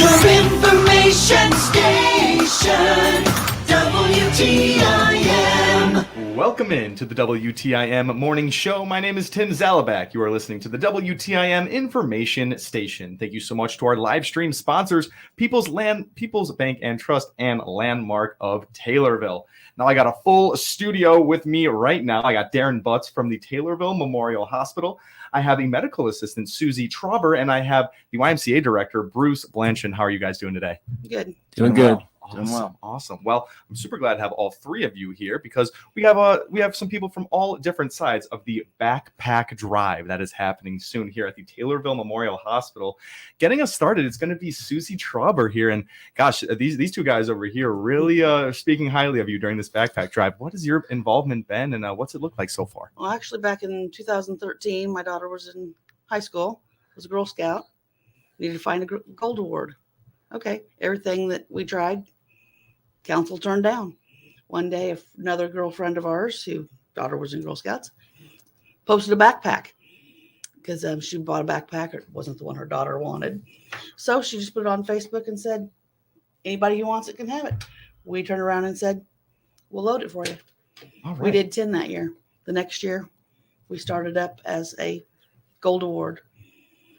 Your information station, WTIM. Welcome in to the WTIM Morning Show. My name is Tim Zalabak. You are listening to the WTIM Information Station. Thank you so much to our live stream sponsors, People's Bank and Trust, and Landmark of Taylorville. Now I got a full studio with me right now. I got Darren Butts from the Taylorville Memorial Hospital. I have the medical assistant, Susie Trauber, and I have the YMCA director, Bruce Blanchard. How are you guys doing today? Good. Doing good. Awesome. Well, I'm super glad to have all three of you here because we have some people from all different sides of the backpack drive that is happening soon here at the Taylorville Memorial Hospital. Getting us started, it's going to be Susie Trauber here, and gosh, these two guys over here really are speaking highly of you during this backpack drive. What has your involvement been, and what's it looked like so far? Well, actually, back in 2013, my daughter was in high school, was a Girl Scout, needed to find a gold award. Okay, everything that we tried, council turned down. One day, another girlfriend of ours, whose daughter was in Girl Scouts, posted a backpack because she bought a backpack. It wasn't the one her daughter wanted. So she just put it on Facebook and said, anybody who wants it can have it. We turned around and said, we'll load it for you. All right. We did 10 that year. The next year, we started up as a gold award.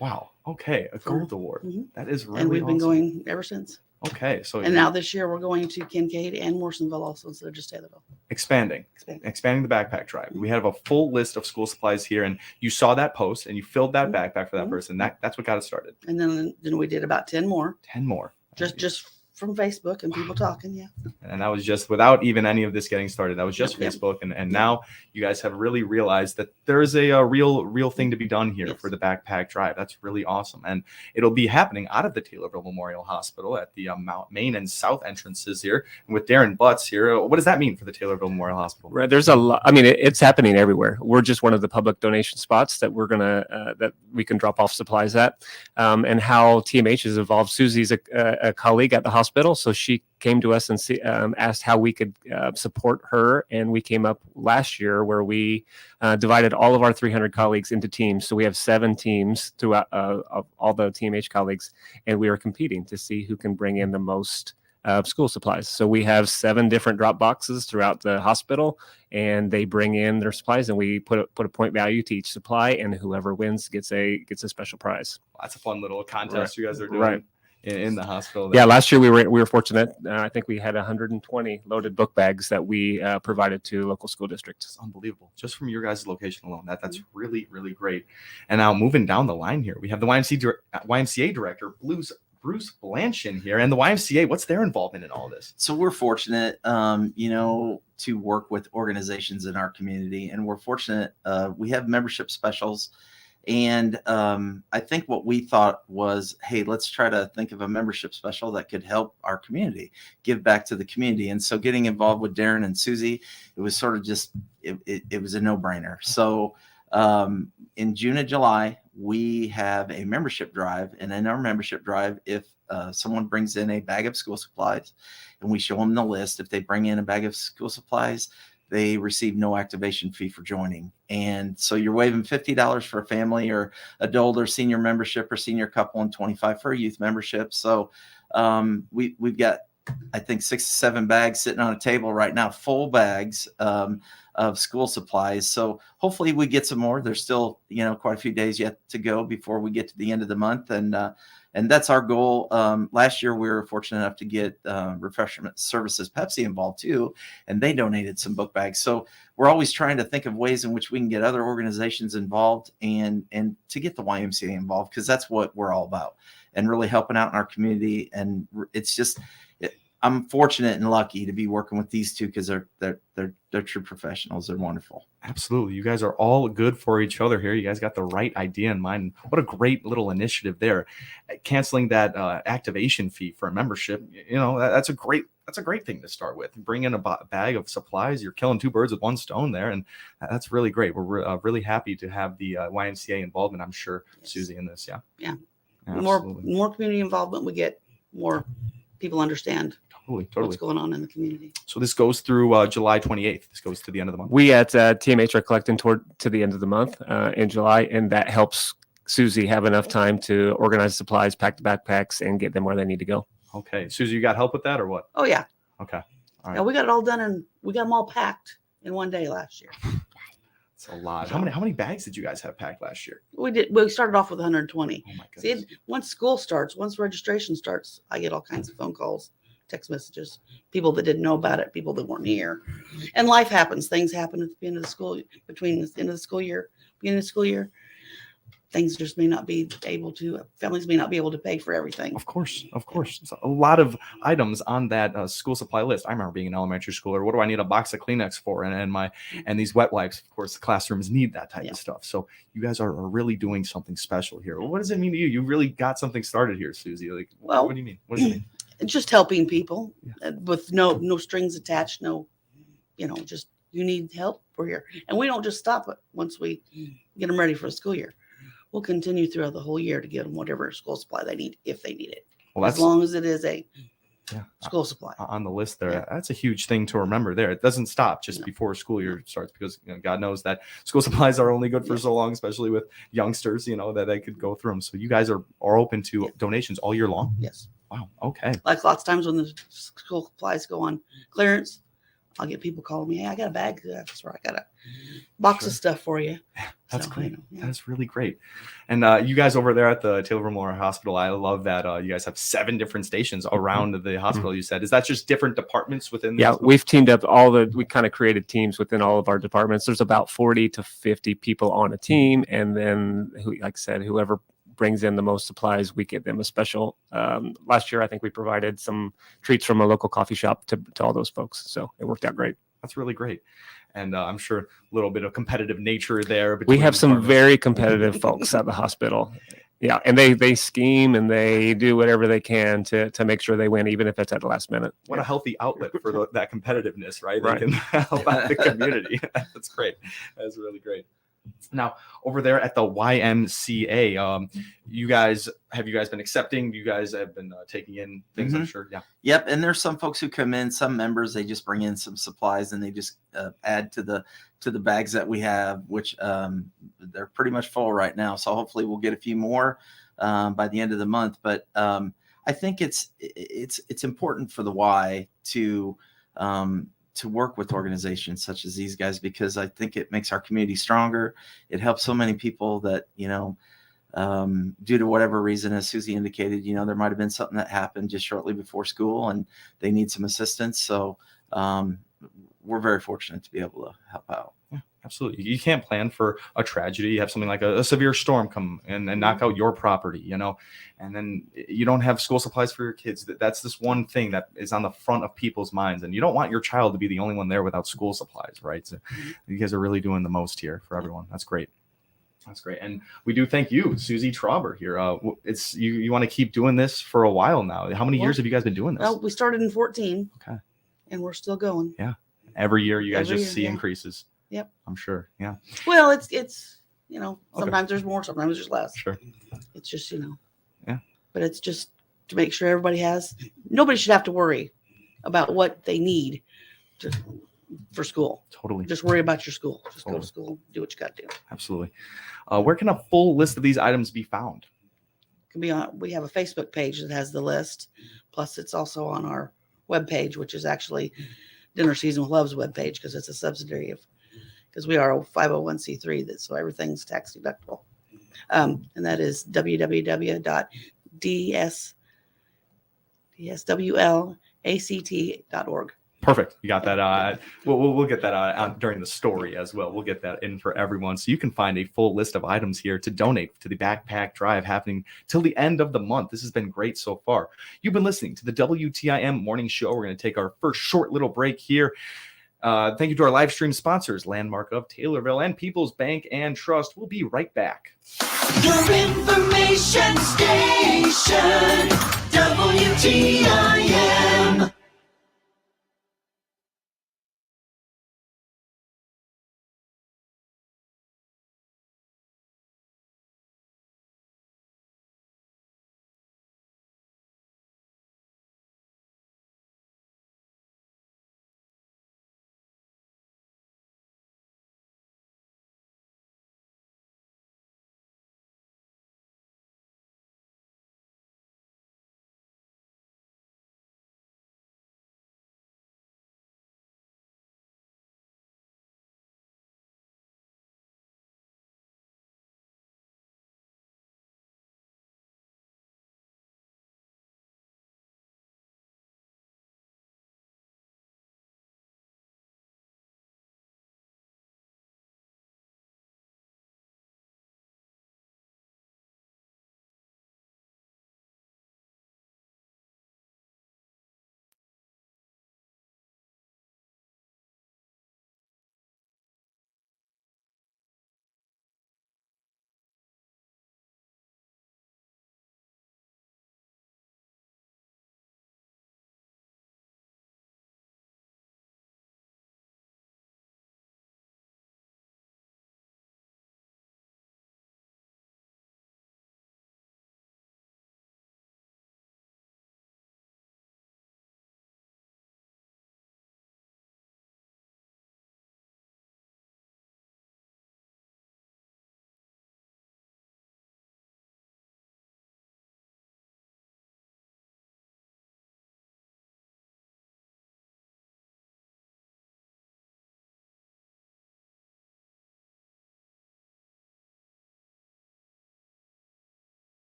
Wow. Okay, a gold award. Mm-hmm. That is really And we've been awesome. going ever since. Okay, so And now this year we're going to Kincaid and Morrisonville also instead of just Taylorville. expanding the backpack drive. We have a full list of school supplies here, and you saw that post and you filled that backpack for that person. That's what got us started. And then we did about 10 more. 10 more. Just from Facebook and people talking, yeah. And that was just without even any of this getting started. That was just Yep. Facebook. And now you guys have really realized that there is a real thing to be done here for the backpack drive. That's really awesome. And it'll be happening out of the Taylorville Memorial Hospital at the main and south entrances here. And with Darren Butts here, what does that mean for the Taylorville Memorial Hospital? Right, there's a lot. I mean, it's happening everywhere. We're just one of the public donation spots that we're gonna that we can drop off supplies at, and how TMH has evolved. Susie's a colleague at the hospital, so she came to us and asked how we could support her, and we came up last year where we divided all of our 300 colleagues into teams. So we have 7 teams throughout of all the TMH colleagues, and we are competing to see who can bring in the most school supplies. So we have 7 different drop boxes throughout the hospital, and they bring in their supplies, and we put a point value to each supply, and whoever wins gets a special prize. Well, that's a fun little contest you guys are doing. Right. In the hospital. Yeah, last year we were fortunate. I think we had 120 loaded book bags that we provided to local school districts. It's unbelievable. Just from your guys' location alone. That's really, really great. And now moving down the line here, we have the YMCA director, Bruce Blanchard here. And the YMCA, what's their involvement in all this? So we're fortunate, to work with organizations in our community, and we're fortunate. We have membership specials. And I think what we thought was, hey, let's try to think of a membership special that could help our community, give back to the community. And so getting involved with Darren and Susie, it was sort of just, it was a no-brainer. So in June and July, we have a membership drive. And in our membership drive, if someone brings in a bag of school supplies and we show them the list, if they bring in a bag of school supplies, they receive no activation fee for joining. And so you're waiving $50 for a family or adult or senior membership or senior couple, and $25 for a youth membership. So we've got, I think, 6 to 7 bags sitting on a table right now, full bags of school supplies. So hopefully we get some more. There's still, quite a few days yet to go before we get to the end of the month. And that's our goal. Last year, we were fortunate enough to get Refreshment Services Pepsi involved too, and they donated some book bags. So we're always trying to think of ways in which we can get other organizations involved and to get the YMCA involved, because that's what we're all about, and really helping out in our community. And it's just, I'm fortunate and lucky to be working with these two because they're true professionals. They're wonderful. Absolutely. You guys are all good for each other here. You guys got the right idea in mind. What a great little initiative there. Canceling that activation fee for a membership, that's a great thing to start with. Bring in a bag of supplies. You're killing 2 birds with 1 stone there. And that's really great. We're really happy to have the YMCA involvement, I'm sure, yes. Susie, in this. Yeah. More community involvement we get, more people understand totally what's going on in the community. So this goes through July 28th. This goes to the end of the month. We at TMH are collecting to the end of the month in July, and that helps Susie have enough time to organize supplies, pack the backpacks, and get them where they need to go. Okay, Susie, you got help with that or what? Oh yeah. Okay, all right. Yeah, we got it all done and we got them all packed in one day last year. It's a lot. How many bags did you guys have packed last year? We started off with 120. Oh my See, goodness. once school starts, once registration starts, I get all kinds of phone calls, text messages, people that didn't know about it, people that weren't here. And life happens. Things happen at the end of the school, between the end of the school year, beginning of the school year. Things just may not be able to, families may not be able to pay for everything. Of course. It's a lot of items on that school supply list. I remember being an elementary schooler. What do I need a box of Kleenex for? And these wet wipes. Of course, the classrooms need that type of stuff. So you guys are really doing something special here. What does it mean to you? You really got something started here, Susie. Like, Well, what do you mean? What does it mean? Just helping people with no strings attached, no, just you need help, we're here. And we don't just stop it once we get them ready for the school year. We'll continue throughout the whole year to get them whatever school supply they need, if they need it. Well, as long as it is a yeah, school supply. On the list there. Yeah. That's a huge thing to remember there. It doesn't stop just before school year starts because God knows that school supplies are only good for so long, especially with youngsters, that they could go through them. So you guys are open to donations all year long? Yes. Wow. Okay. Like lots of times when the school supplies go on clearance, I'll get people calling me, hey, I got a bag. That's right. I got a box of stuff for you. That's So, great. That's really great. And you guys over there at the Taylor Memorial Hospital, I love that you guys have 7 different stations around the hospital. You said, is that just different departments within the hospital? We've teamed up we kind of created teams within all of our departments. There's about 40 to 50 people on a team. And then, like I said, whoever brings in the most supplies, we get them a special. Last year, I think we provided some treats from a local coffee shop to all those folks. So it worked out great. That's really great. And I'm sure a little bit of competitive nature there. We have some very competitive folks at the hospital. Yeah. And they scheme and they do whatever they can to make sure they win, even if it's at the last minute. What a healthy outlet for that competitiveness, right? Right. They can help out the community. That's great. That's really great. Now, over there at the YMCA, have you guys been accepting? You guys have been taking in things, I'm sure. Yeah. Yep. And there's some folks who come in, some members, they just bring in some supplies and they just add to the bags that we have, which they're pretty much full right now. So hopefully we'll get a few more by the end of the month. But I think it's important for the Y to work with organizations such as these guys, because I think it makes our community stronger. It helps so many people that, due to whatever reason, as Susie indicated, there might've been something that happened just shortly before school and they need some assistance. So we're very fortunate to be able to help out. Yeah, absolutely. You can't plan for a tragedy. You have something like a severe storm come and knock out your property, and then you don't have school supplies for your kids. That's this one thing that is on the front of people's minds. And you don't want your child to be the only one there without school supplies, right? So you guys are really doing the most here for everyone. That's great. That's great. And we do thank you, Susie Trauber here. It's you want to keep doing this for a while now. How many years have you guys been doing this? Well, we started in 14. Okay. And we're still going. Yeah. Every year you guys Every just year, see increases. Yep. I'm sure. Yeah. Well, it's sometimes there's more, sometimes there's less. Sure. It's just, Yeah. But it's just to make sure nobody should have to worry about what they need for school. Totally. Just worry about your school. Just go to school, do what you got to do. Absolutely. Where can a full list of these items be found? It can be we have a Facebook page that has the list. Plus it's also on our webpage, which is actually Dinner Season with Love's webpage, because it's a subsidiary because we are a 501c3, so everything's tax deductible. And that is www.dswlact.org. Perfect. You got that. We'll get that out during the story as well. We'll get that in for everyone. So you can find a full list of items here to donate to the backpack drive happening till the end of the month. This has been great so far. You've been listening to the WTIM morning show. We're going to take our first short little break here. Thank you to our live stream sponsors, Landmark of Taylorville and People's Bank and Trust. We'll be right back. Your information station, WTIM.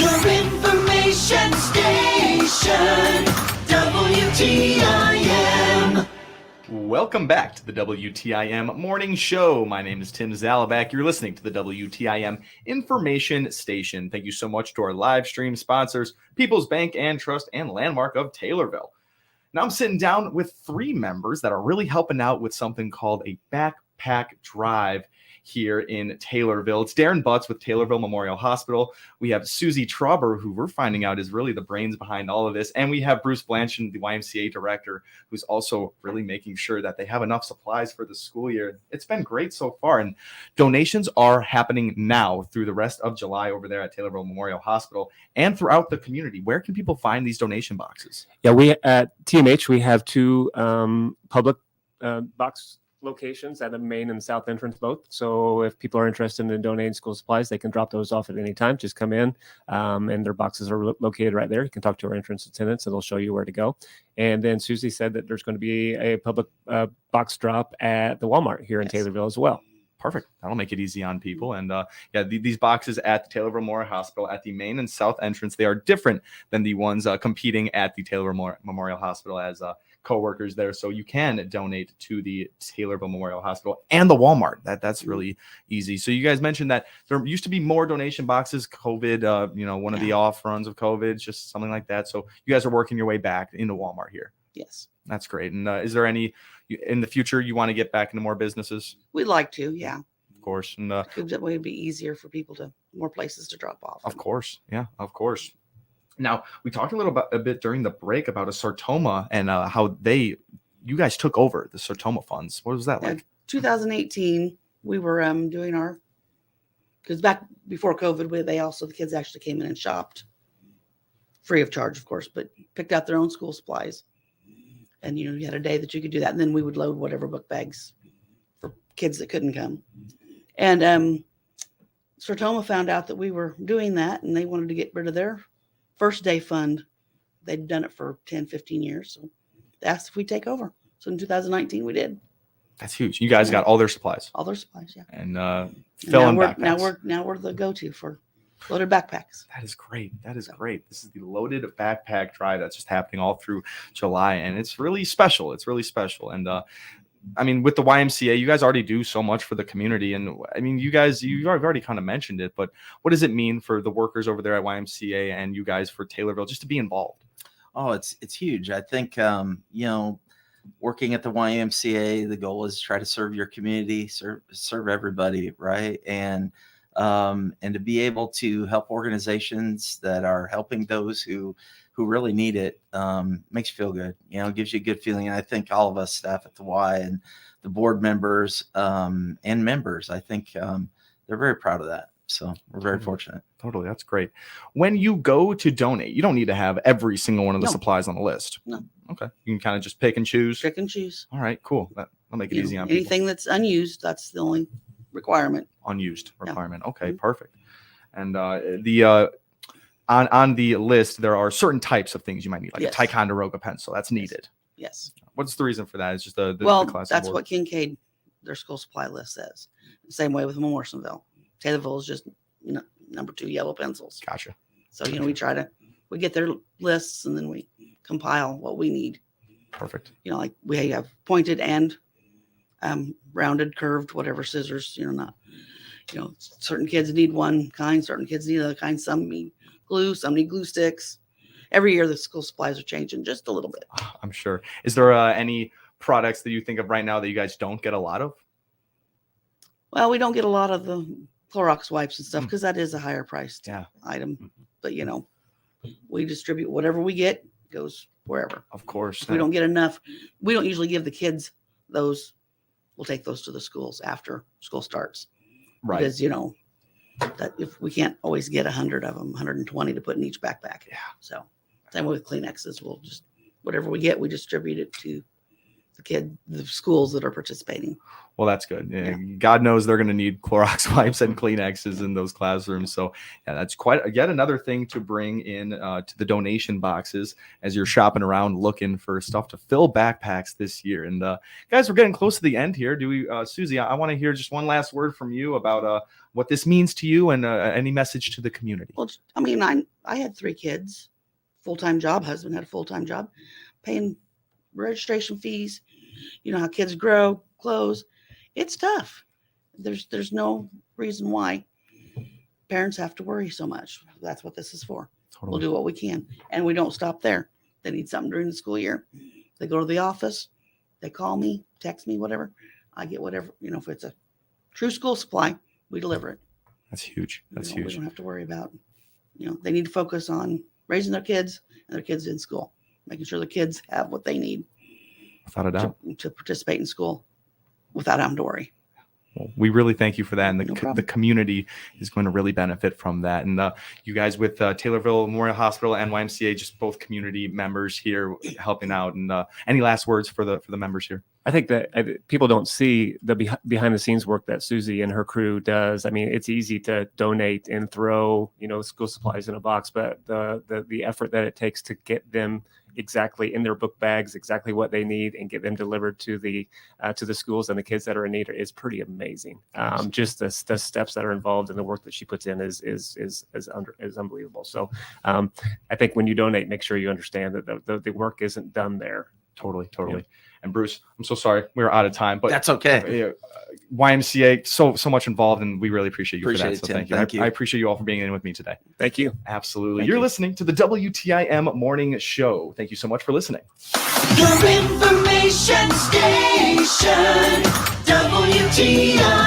Your information station, WTIM. Welcome back to the WTIM Morning Show. My name is Tim Zalabak. You're listening to the WTIM Information Station. Thank you so much to our live stream sponsors, People's Bank and Trust and Landmark of Taylorville. Now I'm sitting down with 3 members that are really helping out with something called a backpack drive here in Taylorville. It's Darren Butts with Taylorville Memorial Hospital. We have Susie Trauber, who we're finding out is really the brains behind all of this. And we have Bruce Blanchard, the YMCA director, who's also really making sure that they have enough supplies for the school year. It's been great so far. And donations are happening now through the rest of July over there at Taylorville Memorial Hospital and throughout the community. Where can people find these donation boxes? Yeah, we at TMH, we have 2 public box locations at the main and south entrance both. So if people are interested in donating school supplies, they can drop those off at any time. Just come in, and their boxes are located right there. You can talk to our entrance attendants and they'll show you where to go. And then Susie said that there's going to be a public box drop at the Walmart here in Taylorville as well. Perfect. That'll make it easy on people. And these boxes at the Taylorville Memorial Hospital at the main and south entrance, they are different than the ones competing at the Taylorville Memorial Hospital as co-workers there. So you can donate to the Taylorville Memorial Hospital and the Walmart. That's really easy. So you guys mentioned that there used to be more donation boxes, COVID, one of the off runs of COVID, just something like that. So you guys are working your way back into Walmart here. Yes. That's great. And is there any in the future you want to get back into more businesses? We'd like to, yeah. Of course. And That way it'd be easier for people more places to drop off. of course. Yeah, of course. Now, we talked a bit during the break about a Sartoma and how you guys took over the Sartoma funds. What was that like? 2018, we were doing because back before COVID, the kids actually came in and shopped free of charge, of course, but picked out their own school supplies. And, you had a day that you could do that. And then we would load whatever book bags for kids that couldn't come. And Sartoma found out that we were doing that and they wanted to get rid of their first day fund. They'd done it for 10, 15 years. So they asked if we'd take over. So in 2019, we did. That's huge. You guys got all their supplies. All their supplies, yeah. And filling backpacks. Now we're the go-to for loaded backpacks. That is great. That is great. This is the loaded backpack drive that's just happening all through July. And it's really special. It's really special. And with the YMCA, you guys already do so much for the community. And you've already kind of mentioned it, but what does it mean for the workers over there at YMCA and you guys for Taylorville just to be involved? Oh, it's huge. I think, working at the YMCA, the goal is to try to serve your community, serve everybody. Right. And to be able to help organizations that are helping those who really need it, makes you feel good, gives you a good feeling. And I think all of us staff at the Y and the board members, and members, I think, they're very proud of that. So we're very fortunate. Totally. That's great. When you go to donate, you don't need to have every single one of the supplies on the list. No. Okay. You can kind of just pick and choose. Pick and choose. All right, cool. That'll make it easy on people. Anything that's unused, that's the only requirement. Unused requirement. Yeah. Okay, perfect. And on the list, there are certain types of things you might need, like a Ticonderoga pencil. That's needed. Yes. What's the reason for that? It's just the class. That's what Kincaid, their school supply list says. Same way with Morrisonville. Taylorville is just number 2 yellow pencils. Gotcha. So, we get their lists and then we compile what we need. Perfect. Like we have pointed and rounded, curved, whatever scissors, certain kids need one kind, certain kids need another kind. Some need glue, some need glue sticks. Every year the school supplies are changing just a little bit. I'm sure. Is there any products that you think of right now that you guys don't get a lot of? Well, we don't get a lot of the Clorox wipes and stuff because that is a higher priced item. But, we distribute whatever we get, goes wherever. Of course. If we don't get enough. We don't usually give the kids those. We'll take those to the schools after school starts. Right. Because, that if we can't always get 100 of them, 120 to put in each backpack. Yeah. So same way with Kleenexes. We'll just, whatever we get, we distribute it to the schools that are participating. Well, that's good. Yeah. God knows they're going to need Clorox wipes and Kleenexes in those classrooms. So yeah, that's yet another thing to bring in to the donation boxes as you're shopping around looking for stuff to fill backpacks this year. And guys, we're getting close to the end here. Do we, Susie? I want to hear just one last word from you about what this means to you and any message to the community. Well, I mean, I had 3 kids, full-time job. Husband had a full-time job, paying registration fees. You know how kids grow, clothes. It's tough. There's no reason why parents have to worry so much. That's what this is for. Totally. We'll do what we can, and we don't stop there. They need something during the school year. They go to the office. They call me, text me, whatever. I get whatever. You know, if it's a true school supply, we deliver it. That's huge. That's We huge. don't have to worry about. You know, they need to focus on raising their kids and their kids in school, making sure the kids have what they need Without a doubt. to participate in school without having to worry. Well, we really thank you for that, and No the problem. community is going to really benefit from that. And you guys with Taylorville Memorial Hospital and YMCA, just both community members here helping out. And any last words for the members here? I think that people don't see the behind the scenes work that Susie and her crew does. I mean, it's easy to donate and throw, school supplies in a box, but the effort that it takes to get them exactly in their book bags, exactly what they need, and get them delivered to the schools and the kids that are in need is pretty amazing. Just the steps that are involved and the work that she puts in is unbelievable. So I think when you donate, make sure you understand that the work isn't done there. Totally. Yeah. And Bruce, I'm so sorry we're out of time, but That's okay. YMCA so much involved, and we really appreciate you for Appreciate that. it, So Tim. thank you. Thank you. I appreciate you all for being in with me today. Thank you. Absolutely. Thank You're you. listening to the WTIM Morning Show. Thank you so much for listening. Your information station, WTIM.